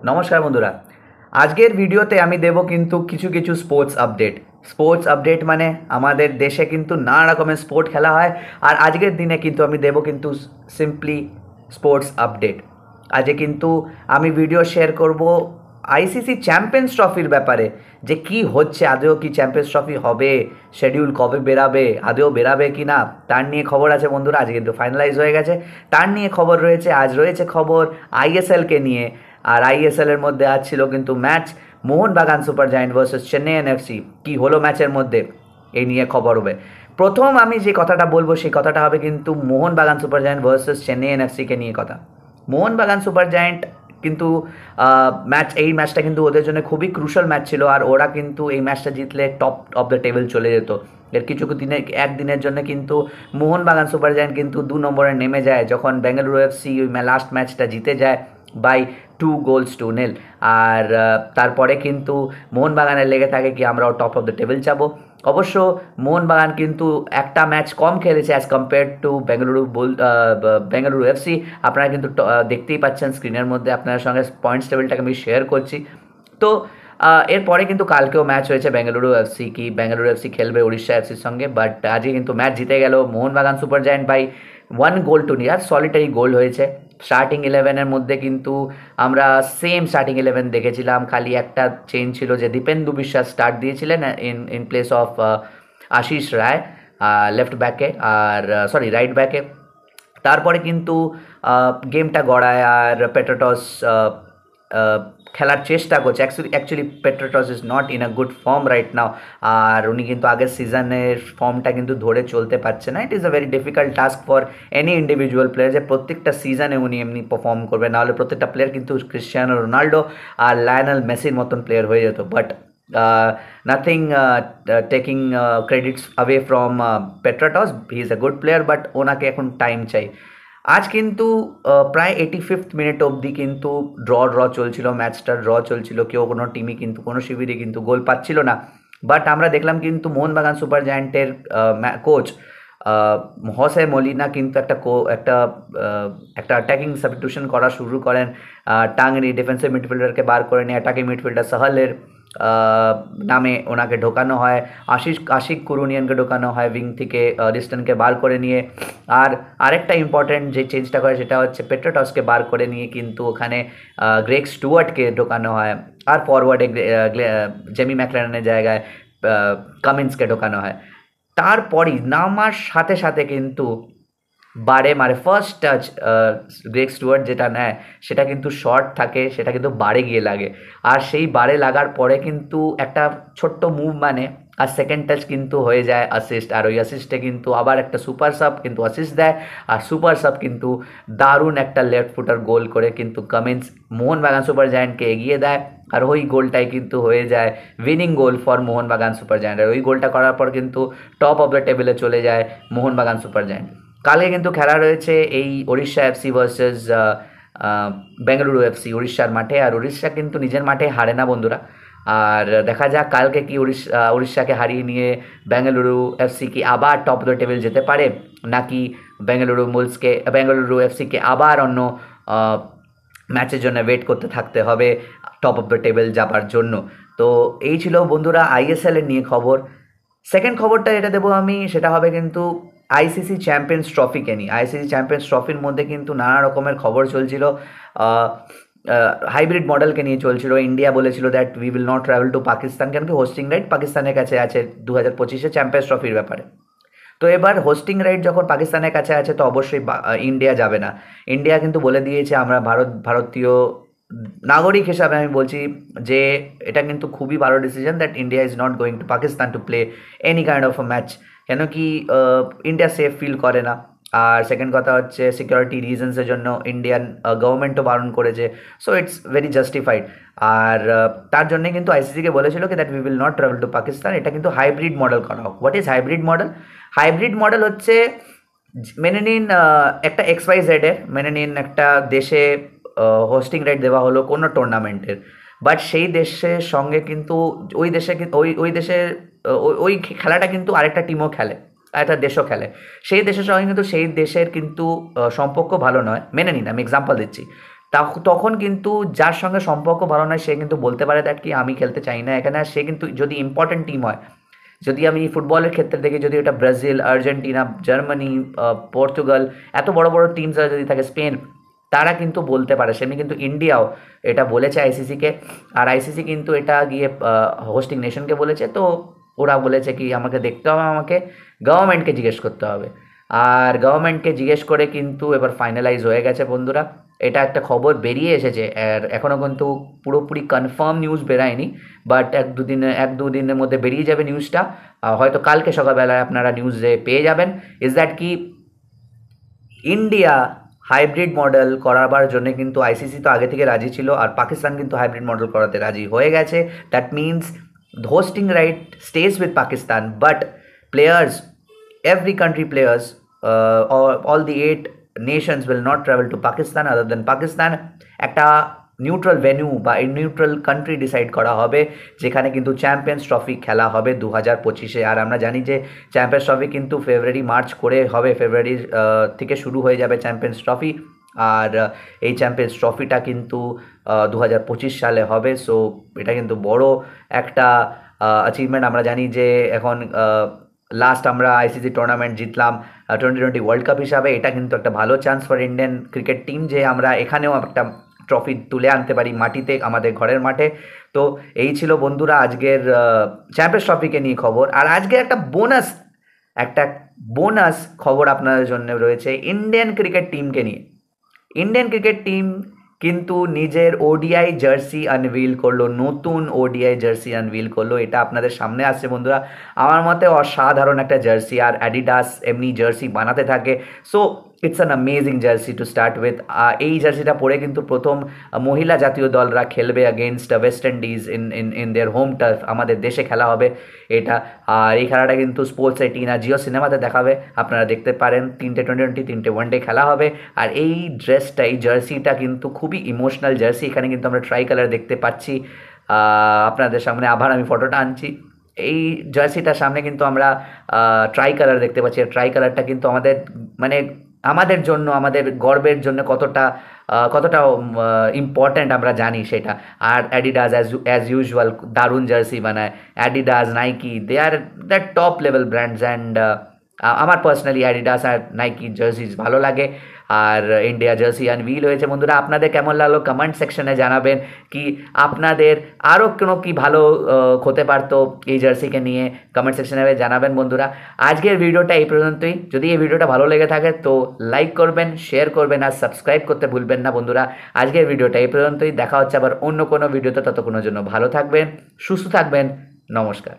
নমস্কার বন্ধুরা, আজকের ভিডিওতে আমি দেব কিন্তু কিছু কিছু স্পোর্টস আপডেট মানে আমাদের দেশে কিন্তু নানা রকমের স্পোর্ট খেলা হয়। আর আজকের দিনে কিন্তু আমি দেব কিন্তু সিম্পলি স্পোর্টস আপডেট। আজকে কিন্তু আমি ভিডিও শেয়ার করব আইসিসি চ্যাম্পিয়ন্স ট্রফির ব্যাপারে, যে কি হচ্ছে, আদৌ কি চ্যাম্পিয়ন্স ট্রফি হবে, শিডিউল কবে বেরাবে, আদৌ বেরাবে কি না, তার নিয়ে খবর আছে বন্ধুরা। আজ কিন্তু ফাইনালাইজ হয়ে গেছে, তার নিয়ে খবর রয়েছে। আজ রয়েছে খবর আইএসএলকে নিয়ে। আর আইএসএল এর মধ্যে আজ ছিল কিন্তু match Mohun Bagan super giant versus Chennai NFC. কি হলো ম্যাচের মধ্যে, এই নিয়ে খবর হবে। প্রথম আমি যে কথাটা বলবো সেই কথাটা হবে কিন্তু Mohun Bagan super giant versus Chennai এনএফসিকে নিয়ে কথা। মোহনবাগান সুপার জায়ান্ট কিন্তু এই ম্যাচটা কিন্তু ওদের জন্য খুবই ক্রুশাল ম্যাচ ছিল। আর ওরা কিন্তু এই ম্যাচটা জিতলে টপ অফ দ্য টেবিল চলে যেত। এর কিছু দিনের একদিনের জন্য কিন্তু মোহনবাগান সুপার জায়ান্ট কিন্তু 2 নম্বরে নেমে যায় যখন বেঙ্গালুরু এফসি ওই লাস্ট ম্যাচটা জিতে যায় বাই 2-0। আর তারপরে কিন্তু মোহনবাগানের লেগে থাকে কি আমরাও টপ অফ দ্য টেবিল যাবো। অবশ্য মোহনবাগান কিন্তু একটা ম্যাচ কম খেলেছে as compare to Bengaluru FC. আপনারা কিন্তু দেখতেই পাচ্ছেন স্ক্রিনের মধ্যে, আপনার সঙ্গে পয়েন্টস টেবিলটাকে আমি শেয়ার করছি। তো এরপরে কিন্তু কালকেও ম্যাচ হয়েছে বেঙ্গালুরু এফসি খেলবে উড়িষ্যা এফসির সঙ্গে। বাট আজকে কিন্তু ম্যাচ জিতে গেল মোহনবাগান সুপার জায়ান্ট বাই 1-2। আর সলিটারি গোল হয়েছে। স্টার্টিং ইলেভেনের মধ্যে কিন্তু আমরা সেম স্টার্টিং ইলেভেন দেখেছিলাম, খালি একটা চেঞ্জ ছিল যে দীপেন্দু বিশ্বাস স্টার্ট দিয়েছিলেন in place of Ashis Roy left ব্যাকে, আর রাইট ব্যাকে। তারপরে কিন্তু গেমটা গড়ায় আর পেট্রোটস খেলার চেষ্টা করছে। Actually Petratos is not in a good form right now. আর উনি কিন্তু আগের সিজনের ফর্মটা কিন্তু ধরে চলতে পারছে না। It is a very difficult task for any individual player যে প্রত্যেকটা সিজনে উনি এমনি পারফর্ম করবে, নাহলে প্রত্যেকটা প্লেয়ার কিন্তু ক্রিশ্চিয়ানো রোনাল্ডো আর লায়নেল মেসির মতন প্লেয়ার হয়ে যেত। But nothing taking credits away from Petratos, he is a good player, but ওনাকে এখন টাইম চাই। আজ কিন্তু প্রায় 85th মিনিট অবধি কিন্তু ড্র চলছিল, ম্যাচটা ড্র চলছিল। কোনো টিমই কিন্তু কোনো শিবিরই কিন্তু গোল পাচ্ছিল না। বাট আমরা দেখলাম কিন্তু মোহনবাগান সুপার জায়ান্টের কোচ হোসে মলিনা কিন্তু একটা অ্যাটাকিং সাবস্টিটিউশন করা শুরু করেন। টাংরি ডিফেন্সিভ মিডফিল্ডারকে বার করে নিয়ে অ্যাটাকিং মিডফিল্ডার সাহালের নামে ওনাকে ঢোকানো হয়। আশিক কুরুনিয়ানকে ঢোকানো হয় উইং থেকে, রিস্টনকে বার করে নিয়ে। আর আরেকটা ইম্পর্ট্যান্ট যে চেঞ্জটা করে সেটা হচ্ছে পেট্রোটসকে বার করে নিয়ে কিন্তু ওখানে গ্রেগ স্টুয়ার্টকে ঢোকানো হয়। আর ফরওয়ার্ডে জেমি ম্যাকলারেনের জায়গায় কামিন্সকে ঢোকানো হয়। তারপরই নামার সাথে সাথে কিন্তু বারে মারে ফার্স্ট টাচ গ্রেগ স্টুয়ার্ট যেটা নেয় সেটা কিন্তু শর্ট থাকে, সেটা কিন্তু বারে গিয়ে লাগে। আর সেই বারে লাগার পরে কিন্তু একটা ছোট্ট মুভ মানে আর সেকেন্ড টাচ কিন্তু হয়ে যায় অ্যাসিস্ট। আর ওই অ্যাসিস্টে কিন্তু আবার একটা সুপার সাব কিন্তু অ্যাসিস্ট দেয়। আর সুপার সাব কিন্তু দারুণ একটা লেফট ফুটার গোল করে কিন্তু কামিন্স মোহনবাগান সুপার জায়ান্টকে এগিয়ে দেয়। আর ওই গোলটাই কিন্তু হয়ে যায় winning goal for Mohun Bagan super giant. আর ওই গোলটা করার পর কিন্তু টপ অফ দ্য টেবিলে চলে যায় মোহনবাগান সুপার জায়ান্ট। কালকে কিন্তু খেলা রয়েছে এই Orissa FC versus Bengaluru FC উড়িষ্যার মাঠে। আর উড়িষ্যা কিন্তু নিজের মাঠে হারে না বন্ধুরা। আর দেখা যাক কালকে কি উড়িষ্যাকে হারিয়ে নিয়ে বেঙ্গালুরু এফসি কি আবার টপ অফ দ্য টেবিল যেতে পারে, নাকি বেঙ্গালুরু এফসিকে আবার অন্য ম্যাচের জন্য ওয়েট করতে থাকতে হবে টপ অফ দ্য টেবিল যাবার জন্য। তো এই ছিল বন্ধুরা আইএসএল এর নিয়ে খবর। সেকেন্ড খবরটা যেটা দেবো আমি সেটা হবে কিন্তু আইসিসি চ্যাম্পিয়ন্স ট্রফিকে নিয়ে। আইসিসি চ্যাম্পিয়ন্স ট্রফির মধ্যে কিন্তু নানা রকমের খবর চলছিল। হাইব্রিড মডেলকে নিয়ে চলছিল। ইন্ডিয়া বলেছিল that we will not travel to Pakistan, কেন কি হোস্টিং রাইট পাকিস্তানের কাছে আছে 2025-এ চ্যাম্পিয়ন্স ট্রফির ব্যাপারে। তো এবার হোস্টিং রাইট যখন পাকিস্তানের কাছে আছে তো অবশ্যই ইন্ডিয়া যাবে না। ইন্ডিয়া কিন্তু বলে দিয়েছে, আমরা ভারতীয় নাগরিক হিসাবে আমি বলছি যে এটা কিন্তু খুবই ভালো decision that India is not going to Pakistan to play any kind of a match. কেন কি ইন্ডিয়া সেফ ফিল করে না। আর সেকেন্ড কথা হচ্ছে সিকিউরিটি রিজনসের জন্য ইন্ডিয়ান গভর্নমেন্টও বারণ করেছে। So it's very justified. আর তার জন্যে কিন্তু আইসিসিকে বলেছিল কি that we will not travel to Pakistan. এটা কিন্তু হাইব্রিড মডেল করা হোক। What is hybrid model? Hybrid model হচ্ছে মেনে নিন একটা XYZ-এর, মেনে নিন একটা দেশে হোস্টিং রাইট দেওয়া হলো কোনো টুর্নামেন্টের। বাট সেই দেশের সঙ্গে কিন্তু ওই দেশের ওই খেলাটা কিন্তু আরেকটা টিমও খেলে, আরেকটা দেশও খেলে। সেই দেশের সঙ্গে কিন্তু সেই দেশের কিন্তু সম্পর্ক ভালো নয়। মেনে নিন, আমি এক্সাম্পল দিচ্ছি। তখন কিন্তু যার সঙ্গে সম্পর্ক ভালো নয় সে কিন্তু বলতে পারে দ্যাট কি আমি খেলতে চাই না এখানে। আর সে কিন্তু যদি ইম্পর্টেন্ট টিম হয়, যদি আমি ফুটবলের ক্ষেত্রে দেখি, যদি ওটা ব্রাজিল, আর্জেন্টিনা, জার্মানি, পর্তুগাল, এত বড় বড় টিমসরা যদি থাকে, স্পেন, তারা কিন্তু বলতে পারে। সেমনি কিন্তু ইন্ডিয়াও এটা বলেছে আইসিসিকে, আর আইসিসি কিন্তু এটা গিয়ে হোস্টিং নেশনকে বলেছে। তো ওরা বলেছে কি আমাকে দেখতে হবে, আমাকে গভর্নমেন্টকে জিজ্ঞেস করতে হবে। আর গভর্নমেন্টকে জিজ্ঞেস করে কিন্তু এবার ফাইনালাইজ হয়ে গেছে বন্ধুরা। এটা একটা খবর বেরিয়ে এসেছে, আর এখনও কিন্তু পুরোপুরি কনফার্ম নিউজ বেরায়নি, বাট এক দু দিনের মধ্যে বেরিয়ে যাবে নিউজটা। হয়তো কালকে সকালবেলায় আপনারা নিউজে পেয়ে যাবেন। ইজ দ্যাট কি ইন্ডিয়া হাইব্রিড মডেল করাবার জন্য কিন্তু আইসিসি তো আগে থেকে রাজি ছিল, আর পাকিস্তান কিন্তু হাইব্রিড মডেল করাতে রাজি হয়ে গেছে। That means hosting right stays with Pakistan, but players, every country players, all the 8 nations will not travel to Pakistan other than Pakistan. একটা নিউট্রাল ভেন্যু বা নিউট্রাল কান্ট্রি ডিসাইড করা হবে যেখানে কিন্তু চ্যাম্পিয়ন্স ট্রফি খেলা হবে 2025-এ। আর আমরা জানি যে চ্যাম্পিয়ন্স ট্রফি কিন্তু ফেব্রুয়ারি মার্চ করে হবে, ফেব্রুয়ারির থেকে শুরু হয়ে যাবে চ্যাম্পিয়ন্স ট্রফি। আর এই চ্যাম্পিয়ন্স ট্রফিটা কিন্তু 2025 সালে হবে। সো এটা কিন্তু বড় একটা অ্যাচিভমেন্ট। আমরা জানি যে এখন লাস্ট আমরা আইসিসি টুর্নামেন্ট জিতলাম টোয়েন্টি ওয়ার্ল্ড কাপ হিসাবে। এটা কিন্তু একটা ভালো chance for Indian cricket team যে আমরা এখানেও একটা ট্রফি তুলে আনতে পারি মাটিতে, আমাদের ঘরের মাঠে। তো এই ছিল বন্ধুরা আজকের চ্যাম্পিয়ন্স ট্রফিকে নিয়ে খবর। আর আজকে একটা বোনাস খবর আপনাদের জন্য রয়েছে ইন্ডিয়ান ক্রিকেট টিমকে নিয়ে। ইন্ডিয়ান ক্রিকেট টিম কিন্তু নিজের ওডিআই জার্সি আনভিল করলো, নতুন ওডিআই জার্সি আনভিল করলো। এটা আপনাদের সামনে আসছে বন্ধুরা। আমার মতে অসাধারণ একটা জার্সি, আর অ্যাডিডাস এমনি জার্সি বানাতে থাকে। So it's an amazing jersey to start with. এই জার্সিটা পরে কিন্তু প্রথম মহিলা জাতীয় দলরা খেলবে against West Indies in their home turf. আমাদের দেশে খেলা হবে এটা। আর এই খেলাটা কিন্তু স্পোর্টস 18 আর জিও সিনেমাতে দেখাবে, আপনারা দেখতে পারেন। 3টে টি20, 3টে ওয়ানডে খেলা হবে। আর এই ড্রেসটা, এই জার্সিটা কিন্তু খুবই ইমোশনাল জার্সি। এখানে কিন্তু আমরা ট্রাই কালার দেখতে পাচ্ছি আপনাদের সামনে। আবার আমি ফটোটা আনছি। এই জার্সিটার সামনে কিন্তু আমরা ট্রাই কালার দেখতে পাচ্ছি। আর ট্রাই কালারটা কিন্তু আমাদের মানে আমাদের জন্য, আমাদের গর্বের জন্য কতটা ইম্পর্ট্যান্ট আমরা জানি সেটা। আর অ্যাডিডাস অ্যাজ ইউজুয়াল দারুণ জার্সি বানায়। Adidas, Nike, they are the top level brands. And আমার পার্সোনালি অ্যাডিডাস আর নাইকি জার্সিজ ভালো লাগে। আর ইন্ডিয়া জার্সি আনভিল হয়েছে বন্ধুরা। আপনাদের কেমন লাগলো কমেন্ট সেকশনে জানাবেন। কি আপনাদের আরও কোনো কি ভালো হতে পারতো এই জার্সিকে নিয়ে, কমেন্ট সেকশনে জানাবেন বন্ধুরা। আজকের ভিডিওটা এই পর্যন্তই। যদি এই ভিডিওটা ভালো লেগে থাকে তো লাইক করবেন, শেয়ার করবেন, আর সাবস্ক্রাইব করতে ভুলবেন না বন্ধুরা। আজকের ভিডিওটা এই পর্যন্তই। দেখা হচ্ছে আবার অন্য কোনো ভিডিওতে। ততক্ষণের জন্য ভালো থাকবেন, সুস্থ থাকবেন। নমস্কার।